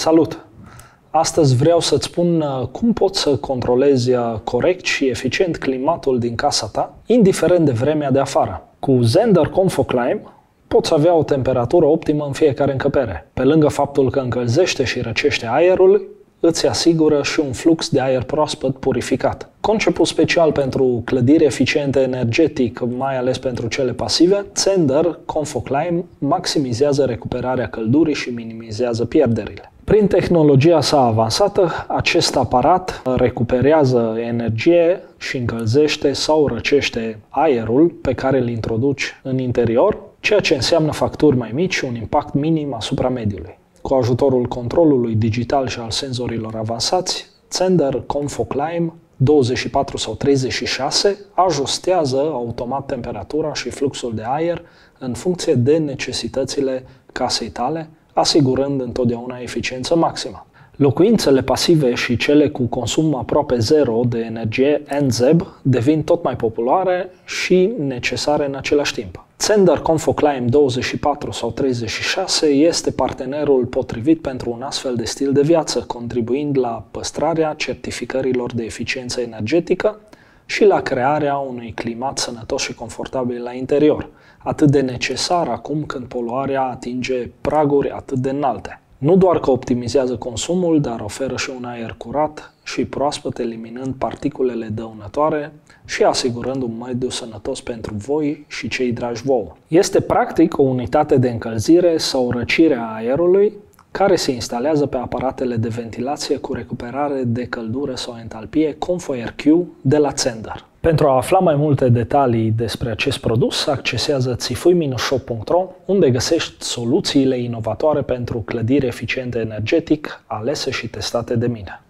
Salut! Astăzi vreau să-ți spun cum poți să controlezi corect și eficient climatul din casa ta, indiferent de vremea de afară. Cu Zehnder ComfoClime poți avea o temperatură optimă în fiecare încăpere. Pe lângă faptul că încălzește și răcește aerul, îți asigură și un flux de aer proaspăt purificat. Conceput special pentru clădiri eficiente energetic, mai ales pentru cele pasive, Zehnder ComfoClime maximizează recuperarea căldurii și minimizează pierderile. Prin tehnologia sa avansată, acest aparat recuperează energie și încălzește sau răcește aerul pe care îl introduci în interior, ceea ce înseamnă facturi mai mici și un impact minim asupra mediului. Cu ajutorul controlului digital și al senzorilor avansați, Zehnder ComfoClime 24 sau 36 ajustează automat temperatura și fluxul de aer în funcție de necesitățile casei tale, asigurând întotdeauna eficiență maximă. Locuințele pasive și cele cu consum aproape zero de energie, NZEB, devin tot mai populare și necesare în același timp. Zehnder ComfoClime 24 sau 36 este partenerul potrivit pentru un astfel de stil de viață, contribuind la păstrarea certificărilor de eficiență energetică și la crearea unui climat sănătos și confortabil la interior, atât de necesar acum când poluarea atinge praguri atât de înalte. Nu doar că optimizează consumul, dar oferă și un aer curat și proaspăt, eliminând particulele dăunătoare și asigurând un mediu sănătos pentru voi și cei dragi vouă. Este practic o unitate de încălzire sau răcire a aerului care se instalează pe aparatele de ventilație cu recuperare de căldură sau entalpie ComfoAirQ de la Zehnder. Pentru a afla mai multe detalii despre acest produs, accesează țifui-shop.ro, unde găsești soluțiile inovatoare pentru clădiri eficiente energetic, alese și testate de mine.